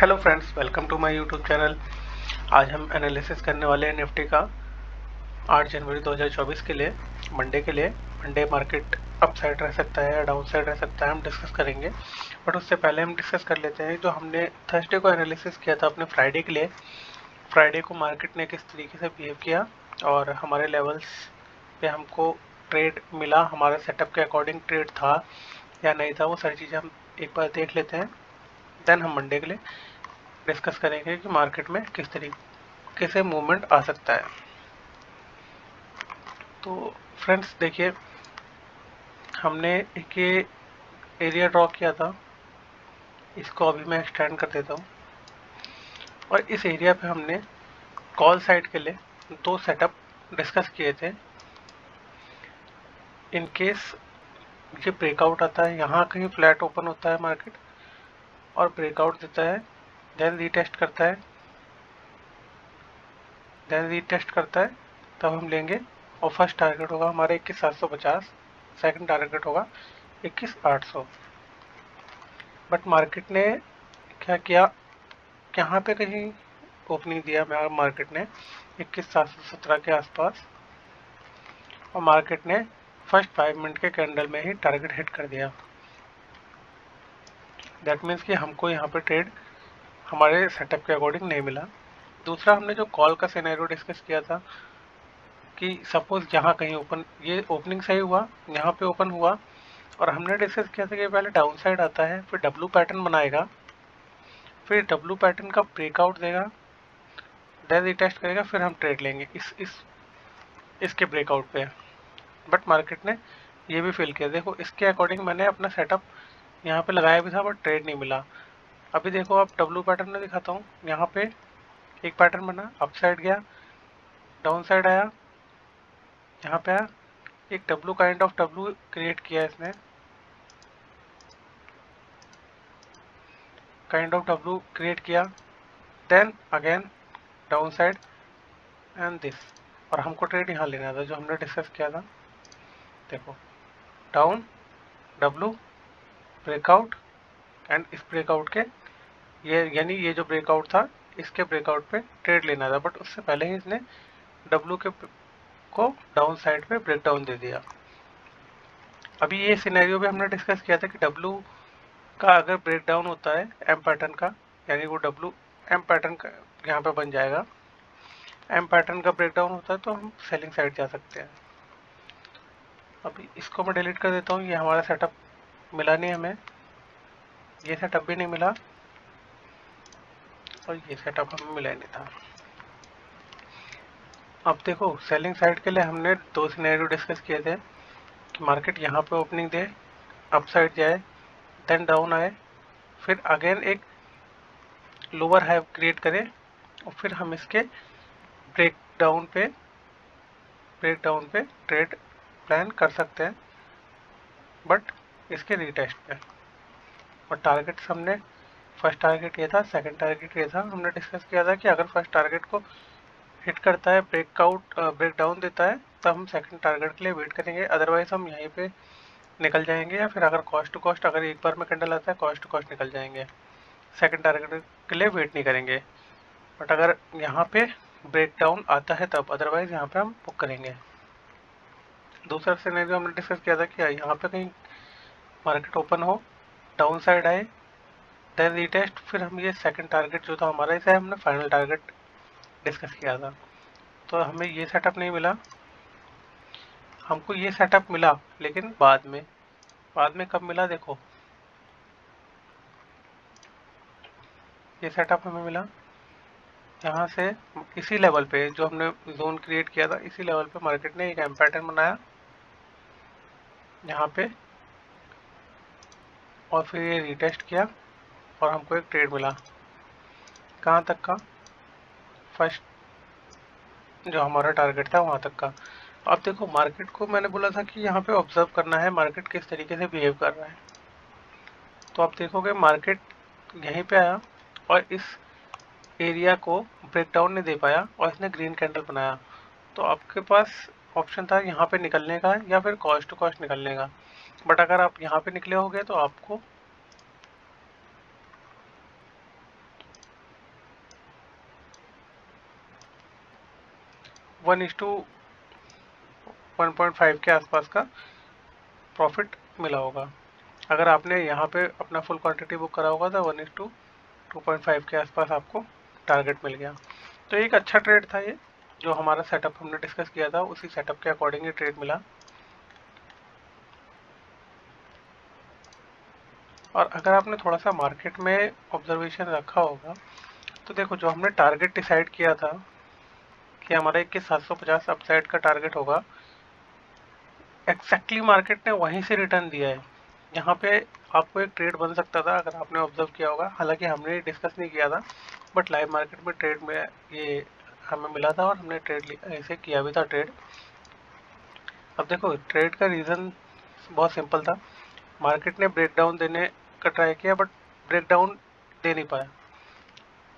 Hello friends, welcome to my YouTube channel. आज हम analysis करने वाले हैं निफ्टी का 8 जनवरी 2024 के लिए, मंडे के लिए। मंडे मार्केट अप साइड रह सकता है या डाउन साइड रह सकता है, हम डिस्कस करेंगे। बट उससे पहले हम डिस्कस कर लेते हैं जो हमने थर्सडे को एनालिसिस किया था अपने फ्राइडे के लिए। फ्राइडे को मार्केट ने किस तरीके से बिहेव किया और हमारे लेवल्स पे हमको ट्रेड मिला, हमारे सेटअप के अकॉर्डिंग ट्रेड था या नहीं था, वो सारी चीज़ें हम एक बार देख लेते हैं। देन हम मंडे के लिए डिस्कस करेंगे कि मार्केट में किस तरीके से मूवमेंट आ सकता है। तो फ्रेंड्स देखिए, हमने एक ये एरिया ड्रॉ किया था, इसको अभी मैं एक्सटेंड कर देता हूँ। और इस एरिया पे हमने कॉल साइड के लिए दो सेटअप डिस्कस किए थे। इन केस ये ब्रेकआउट आता है, यहाँ कहीं फ्लैट ओपन होता है मार्केट और ब्रेकआउट देता है, देन रीटेस्ट करता है, तब हम लेंगे। और फर्स्ट टारगेट होगा हमारा 21,750, सेकंड टारगेट होगा 21,800। बट मार्केट ने क्या किया, यहाँ पे कहीं ओपनिंग दिया मार्केट ने 21,717 के आसपास, और मार्केट ने फर्स्ट 5 मिनट के कैंडल में ही टारगेट हिट कर दिया। दैट मीन्स कि हमको यहाँ पे ट्रेड हमारे सेटअप के अकॉर्डिंग नहीं मिला। दूसरा, हमने जो कॉल का सिनेरियो डिस्कस किया था कि सपोज यहाँ कहीं ये ओपनिंग सही हुआ, यहाँ पे ओपन हुआ, और हमने डिस्कस किया था कि पहले डाउन साइड आता है, फिर डब्लू पैटर्न बनाएगा, फिर डब्लू पैटर्न का ब्रेकआउट देगा, देन रिटेस्ट करेगा, फिर हम ट्रेड लेंगे इसके ब्रेकआउट पे। बट मार्केट ने ये भी फेल किया। देखो, इसके अकॉर्डिंग मैंने अपना सेटअप यहाँ पे लगाया भी था बट ट्रेड नहीं मिला। अभी देखो, आप डब्लू पैटर्न में दिखाता हूँ। यहाँ पे एक पैटर्न बना, अप साइड गया, डाउन साइड आया, यहाँ पे आया, एक W kind of W create किया इसने, then again down side and this. और हमको ट्रेड यहाँ लेना था जो हमने डिस्कस किया था। देखो, डाउन, डब्लू, ब्रेकआउट, एंड इस ब्रेकआउट के यानी ये जो ब्रेकआउट था, इसके ब्रेकआउट पे ट्रेड लेना था। बट उससे पहले ही इसने डब्लू को डाउन साइड पे ब्रेकडाउन दे दिया। अभी ये सिनेरियो भी हमने डिस्कस किया था कि डब्लू का अगर ब्रेकडाउन होता है एम पैटर्न का, यानी वो डब्लू एम पैटर्न का यहाँ पे बन जाएगा, एम पैटर्न का ब्रेकडाउन होता है तो हम सेलिंग साइड जा सकते हैं। अभी इसको मैं डिलीट कर देता हूँ, ये हमारा सेटअप मिला नहीं हमें, ये सेटअप भी नहीं मिला और ये सेटअप हमें मिला नहीं था। अब देखो, सेलिंग साइड के लिए हमने दो सिनेरियो डिस्कस किए थे कि मार्केट यहाँ पे ओपनिंग दे, अप साइड जाए, देन डाउन आए, फिर अगेन एक लोअर हाई क्रिएट करें, और फिर हम इसके ब्रेकडाउन पे ट्रेड प्लान कर सकते हैं, बट इसके रीटेस्ट पे। और टारगेट हमने, फर्स्ट टारगेट ये था, सेकंड टारगेट ये था। हमने डिस्कस किया था कि अगर फर्स्ट टारगेट को हिट करता है, ब्रेकडाउन देता है, तब हम सेकंड टारगेट के लिए वेट करेंगे, अदरवाइज हम यहीं पे निकल जाएंगे, या फिर अगर कॉस्ट टू कॉस्ट, अगर एक बार में कैंडल आता है, कॉस्ट टू कॉस्ट निकल जाएंगे, सेकंड टारगेट के लिए वेट नहीं करेंगे। बट अगर यहाँ पे ब्रेकडाउन आता है तब, अदरवाइज यहाँ पे हम बुक करेंगे। दूसरा सिनेरियो हमने डिस्कस किया था कि यहाँ पे कहीं मार्केट ओपन हो, डाउन साइड आए, देन रीटेस्ट, फिर हम ये सेकंड टारगेट जो था हमारा, इसे हमने फाइनल टारगेट डिस्कस किया था। तो हमें ये सेटअप नहीं मिला, हमको ये सेटअप मिला, लेकिन बाद में कब मिला, देखो ये सेटअप हमें मिला यहाँ से, इसी लेवल पे जो हमने जोन क्रिएट किया था, इसी लेवल पे मार्केट ने एक एम पैटर्न बनाया यहाँ पे, और फिर ये रीटेस्ट किया और हमको एक ट्रेड मिला। कहाँ तक का? फर्स्ट जो हमारा टारगेट था वहाँ तक का। अब देखो, मार्केट को मैंने बोला था कि यहाँ पे ऑब्जर्व करना है मार्केट किस तरीके से बिहेव कर रहा है। तो आप देखोगे मार्केट यहीं पे आया और इस एरिया को ब्रेकडाउन नहीं दे पाया और इसने ग्रीन कैंडल बनाया। तो आपके पास ऑप्शन था यहाँ पे निकलने का या फिर कॉस्ट टू कॉस्ट निकलने का। बट अगर आप यहाँ पे निकले होगे तो आपको 1:1.5 के आसपास का प्रॉफिट मिला होगा। अगर आपने यहाँ पे अपना फुल क्वांटिटी बुक करा होगा तो 1:2.5 के आसपास आपको टारगेट मिल गया। तो एक अच्छा ट्रेड था ये, जो हमारा सेटअप हमने डिस्कस किया था उसी सेटअप के अकॉर्डिंग ही ट्रेड मिला। और अगर आपने थोड़ा सा मार्केट में ऑब्जर्वेशन रखा होगा तो देखो, जो हमने टारगेट डिसाइड किया था कि हमारा 21,750 अपसाइड का टारगेट होगा, एक्जैक्टली मार्केट ने वहीं से रिटर्न दिया है। यहाँ पे आपको एक ट्रेड बन सकता था अगर आपने ऑब्जर्व किया होगा, हालांकि हमने डिस्कस नहीं किया था, बट लाइव मार्केट में ट्रेड में ये हमें मिला था और हमने ट्रेड ऐसे किया भी था ट्रेड। अब देखो, ट्रेड का रीज़न बहुत सिंपल था। मार्केट ने ब्रेकडाउन देने का ट्राई किया बट ब्रेकडाउन दे नहीं पाया।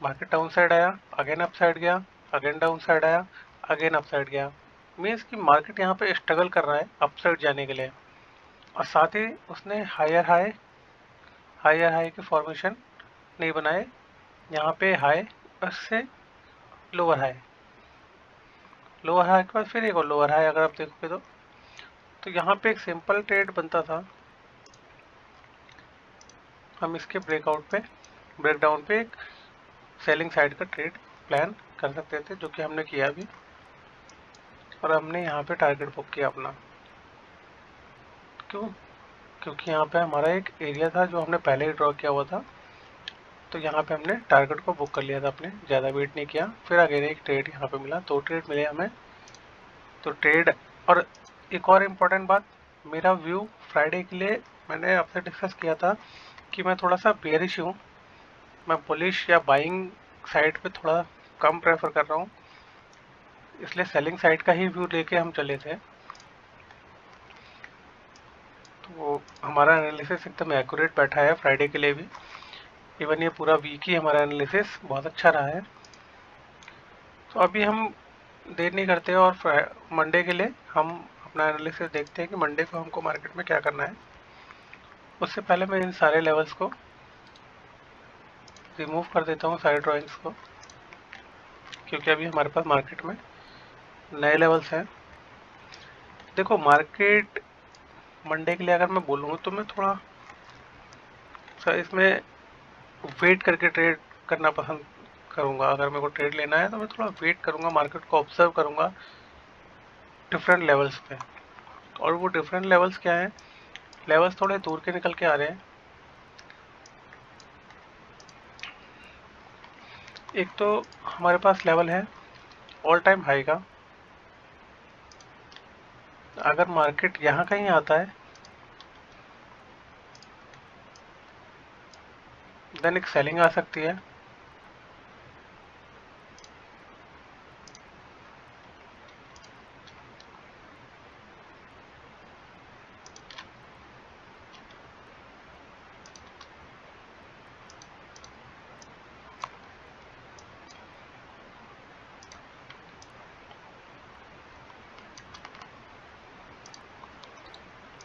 मार्केट डाउन साइड आया, अगेन अप साइड गया, अगेन डाउन साइड आया, अगेन अप साइड गया। मीन्स कि मार्केट यहाँ पे स्ट्रगल कर रहा है अप साइड जाने के लिए। और साथ ही उसने हायर हाई के फॉर्मेशन नहीं बनाए। यहाँ पे हाई उससे लोअर हाई के बाद फिर एक और लोअर हाई, अगर आप देखोगे तो यहाँ पे एक सिंपल ट्रेड बनता था। हम इसके ब्रेकडाउन पे एक सेलिंग साइड का ट्रेड प्लान कर सकते थे, जो कि हमने किया भी, और हमने यहाँ पे टारगेट बुक किया अपना। क्योंकि यहाँ पे हमारा एक एरिया था जो हमने पहले ही ड्रॉ किया हुआ था, तो यहाँ पे हमने टारगेट को बुक कर लिया था अपने, ज़्यादा वेट नहीं किया। फिर आगे एक ट्रेड यहाँ पे मिला, 2 ट्रेड मिले हमें। तो ट्रेड, और एक और इम्पोर्टेंट बात, मेरा व्यू फ्राइडे के लिए मैंने आपसे डिस्कस किया था कि मैं थोड़ा सा बेयरिश हूँ, मैं बुलिश या बाइंग साइड पे थोड़ा कम प्रेफर कर रहा हूँ, इसलिए सेलिंग साइड का ही व्यू लेके हम चले थे। तो हमारा एनालिसिस एकदम एक्यूरेट बैठा है फ्राइडे के लिए भी। इवन ये पूरा वीक ही हमारा एनालिसिस बहुत अच्छा रहा है। तो अभी हम देर नहीं करते और मंडे के लिए हम अपना एनालिसिस देखते हैं कि मंडे को हमको मार्केट में क्या करना है। उससे पहले मैं इन सारे लेवल्स को रिमूव कर देता हूँ, सारे ड्राइंग्स को, क्योंकि अभी हमारे पास मार्केट में नए लेवल्स हैं। देखो, मार्केट मंडे के लिए अगर मैं बोलूँ तो मैं थोड़ा सा इसमें वेट करके ट्रेड करना पसंद करूँगा। अगर मेरे को ट्रेड लेना है तो मैं थोड़ा वेट करूँगा, मार्केट को ऑब्जर्व करूँगा डिफरेंट लेवल्स पे। और वो डिफरेंट लेवल्स क्या हैं? लेवल्स थोड़े दूर के निकल के आ रहे हैं। एक तो हमारे पास लेवल है ऑल टाइम हाई का। अगर मार्केट यहाँ कहीं आता है देन एक सेलिंग आ सकती है।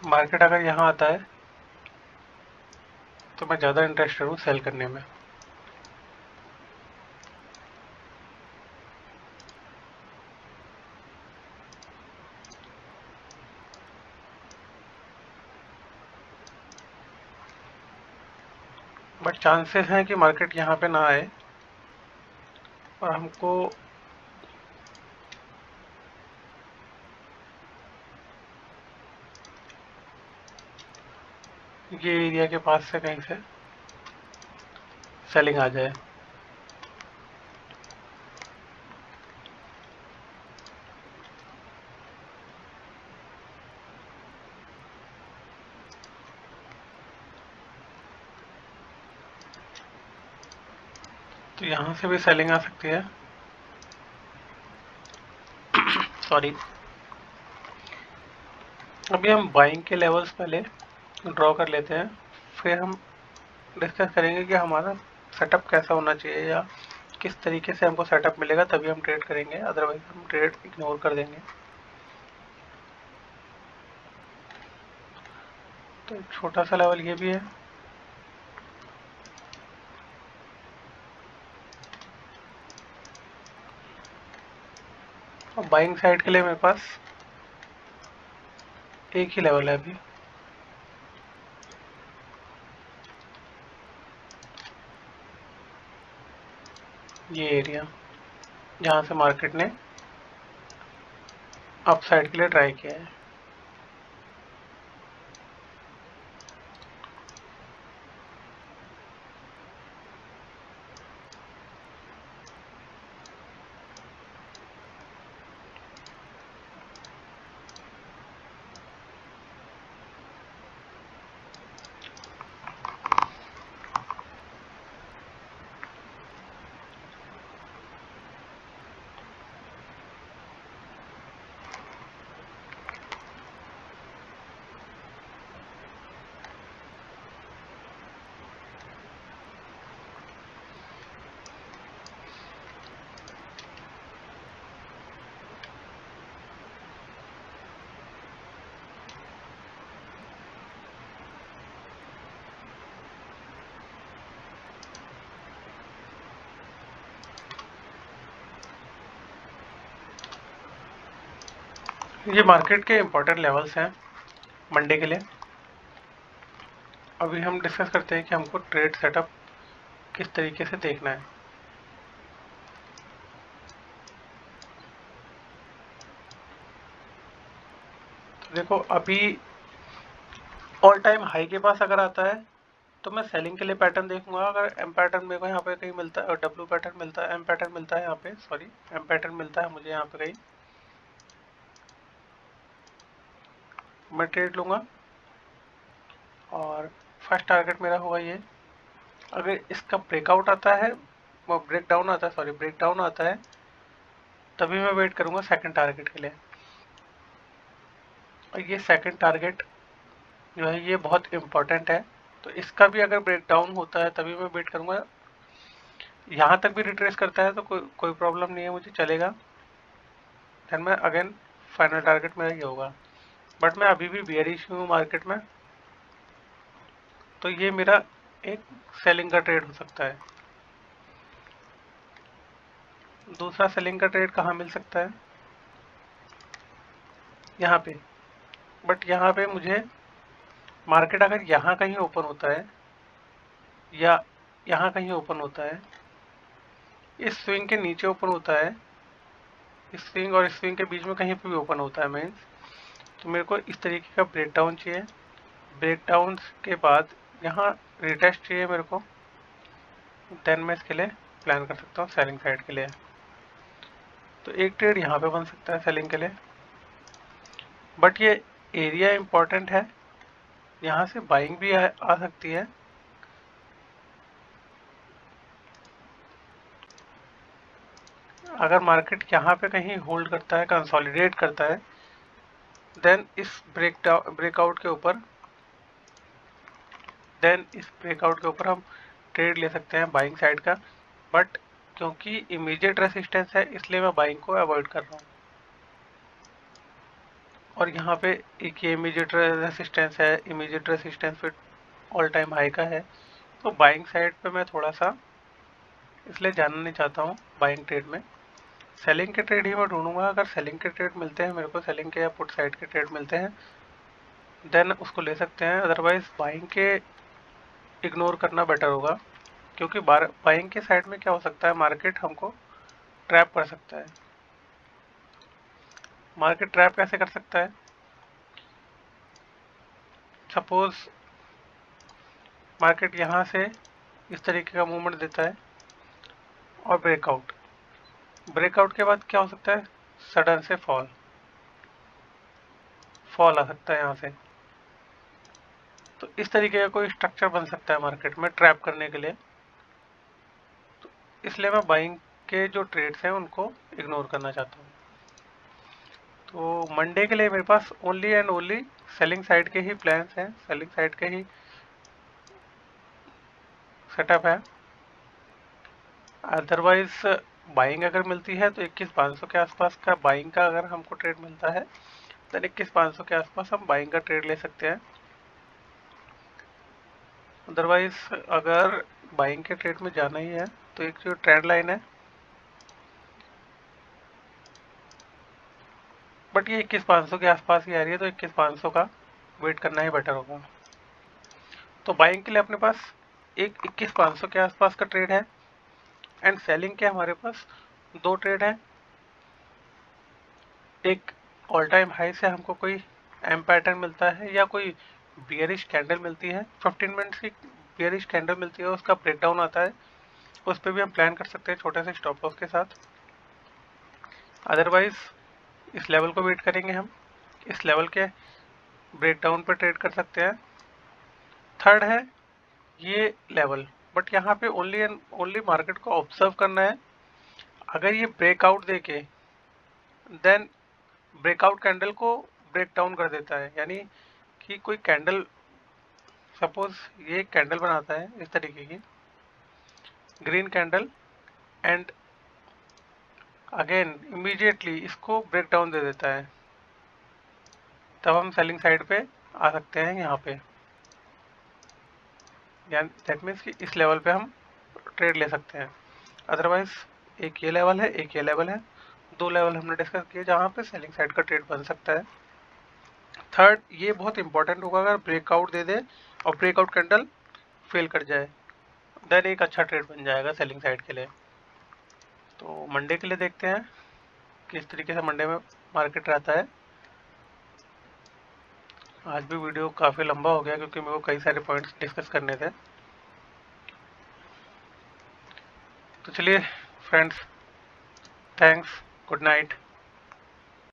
मार्केट अगर यहाँ आता है तो मैं ज़्यादा इंटरेस्टेड हूँ सेल करने में। बट चांसेस हैं कि मार्केट यहाँ पे ना आए और हमको ये एरिया के पास से कहीं से सेलिंग आ जाए। तो यहाँ से भी सेलिंग आ सकती है। सॉरी, अभी हम बाइंग के लेवल्स पहले ड्रॉ कर लेते हैं, फिर हम डिस्कस करेंगे कि हमारा सेटअप कैसा होना चाहिए या किस तरीके से हमको सेटअप मिलेगा, तभी हम ट्रेड करेंगे, अदरवाइज हम ट्रेड इग्नोर कर देंगे। तो एक छोटा सा लेवल ये भी है। और बाइंग साइड के लिए मेरे पास एक ही लेवल है अभी। ये एरिया जहाँ से मार्केट ने अप साइड के लिए ट्राई किया है। ये मार्केट के इम्पोर्टेंट लेवल्स हैं मंडे के लिए। अभी हम डिस्कस करते हैं कि हमको ट्रेड सेटअप किस तरीके से देखना है। तो देखो अभी ऑल टाइम हाई के पास अगर आता है तो मैं सेलिंग के लिए पैटर्न देखूंगा। अगर एम पैटर्न मेरे को यहाँ पे कहीं मिलता है और डब्ल्यू पैटर्न मिलता है, एम पैटर्न मिलता है यहाँ पे, सॉरी एम पैटर्न मिलता है मुझे यहाँ पे कहीं, मैं ट्रेड लूंगा। और फर्स्ट टारगेट मेरा होगा ये। अगर इसका ब्रेकआउट आता है, वो ब्रेक डाउन आता है, सॉरी ब्रेक डाउन आता है, तभी मैं वेट करूंगा सेकंड टारगेट के लिए। और ये सेकंड टारगेट जो है ये बहुत इंपॉर्टेंट है, तो इसका भी अगर ब्रेक डाउन होता है तभी मैं वेट करूंगा। यहाँ तक भी रिट्रेस करता है तो कोई प्रॉब्लम नहीं है, मुझे चलेगा। देन मैं अगेन फाइनल टारगेट मेरा ये होगा। बट मैं अभी भी बेयरिश हूँ मार्केट में, तो ये मेरा एक सेलिंग का ट्रेड हो सकता है। दूसरा सेलिंग का ट्रेड कहाँ मिल सकता है? यहाँ पे। बट यहाँ पे मुझे मार्केट अगर यहाँ कहीं ओपन होता है या यहाँ कहीं ओपन होता है, इस स्विंग के नीचे ओपन होता है, इस स्विंग और इस स्विंग के बीच में कहीं पे भी ओपन होता है मीन्स, तो मेरे को इस तरीके का ब्रेक डाउन चाहिए। ब्रेक डाउन के बाद यहाँ रिटेस्ट चाहिए मेरे को, देन मैं इसके लिए प्लान कर सकता हूँ सेलिंग साइड के लिए। तो एक ट्रेड यहाँ पे बन सकता है सेलिंग के लिए। बट ये एरिया इंपॉर्टेंट है, यहाँ से बाइंग भी आ सकती है। अगर मार्केट यहाँ पे कहीं होल्ड करता है, कंसोलिडेट करता है, देन इस ब्रेकआउट के ऊपर हम ट्रेड ले सकते हैं बाइंग साइड का। बट क्योंकि इमीडिएट रेसिस्टेंस है इसलिए मैं बाइंग को अवॉइड कर रहा हूँ। और यहाँ पे एक ये इमीडिएट रेसिस्टेंस है, इमीडिएट रेसिस्टेंस पे ऑल टाइम हाई का है, तो बाइंग साइड पे मैं थोड़ा सा इसलिए जाना नहीं चाहता हूँ बाइंग ट्रेड में। सेलिंग के ट्रेड ही मैं ढूंढूंगा। अगर सेलिंग के ट्रेड मिलते हैं मेरे को, सेलिंग के या पुट साइड के ट्रेड मिलते हैं, देन उसको ले सकते हैं। अदरवाइज बाइंग के इग्नोर करना बेटर होगा, क्योंकि बाइंग के साइड में क्या हो सकता है, मार्केट हमको ट्रैप कर सकता है। मार्केट ट्रैप कैसे कर सकता है? सपोज मार्केट यहाँ से इस तरीके का मूवमेंट देता है और ब्रेकआउट के बाद क्या हो सकता है, सडन से फॉल आ सकता है यहाँ से। तो इस तरीके का कोई स्ट्रक्चर बन सकता है मार्केट में ट्रैप करने के लिए। तो इसलिए मैं बाइंग के जो ट्रेड्स हैं उनको इग्नोर करना चाहता हूँ। तो मंडे के लिए मेरे पास only and only selling side के ही प्लान्स हैं, सेलिंग साइड के ही सेटअप है। अदरवाइज बाइंग अगर मिलती है तो 21,500 के आसपास का बाइंग का अगर हमको ट्रेड मिलता है, तो 21,500 के आसपास हम बाइंग का ट्रेड ले सकते हैं। अदरवाइज अगर बाइंग के ट्रेड में जाना ही है तो एक जो ट्रेंड लाइन है बट ये 21,500 के आसपास ही आ रही है, तो 21,500 का वेट करना ही बेटर होगा। तो बाइंग के लिए अपने पास एक 21,500 के आसपास का ट्रेड है, एंड सेलिंग के हमारे पास दो ट्रेड है। एक ऑल टाइम हाई से हमको कोई एम पैटर्न मिलता है या कोई बियरिश कैंडल मिलती है, 15 मिनट्स की बियरिश कैंडल मिलती है, उसका ब्रेकडाउन आता है, उस पर भी हम प्लान कर सकते हैं छोटे से स्टॉप लॉस के साथ। अदरवाइज इस लेवल को वेट करेंगे हम, इस लेवल के ब्रेकडाउन पर ट्रेड कर सकते हैं। थर्ड है ये लेवल, बट यहाँ पे ओनली एंड ओनली मार्केट को ऑब्जर्व करना है। अगर ये ब्रेकआउट देके देन ब्रेकआउट कैंडल को ब्रेक डाउन कर देता है, यानी कि कोई कैंडल, सपोज ये कैंडल बनाता है इस तरीके की green candle, and again immediately इसको ब्रेक डाउन दे देता है, तब हम सेलिंग साइड पे आ सकते हैं यहाँ पे, यानी दैट मीन्स कि इस लेवल पे हम ट्रेड ले सकते हैं। अदरवाइज एक ये लेवल है, एक ये लेवल है, दो लेवल हमने डिस्कस किए जहाँ पे सेलिंग साइड का ट्रेड बन सकता है। थर्ड ये बहुत इंपॉर्टेंट होगा, अगर ब्रेकआउट दे दे और ब्रेकआउट कैंडल फेल कर जाए, देन एक अच्छा ट्रेड बन जाएगा सेलिंग साइड के लिए। तो मंडे के लिए देखते हैं किस तरीके से मंडे में मार्केट रहता है। आज भी वीडियो काफ़ी लंबा हो गया क्योंकि मेरे को कई सारे पॉइंट्स डिस्कस करने थे। तो चलिए फ्रेंड्स, थैंक्स, गुड नाइट।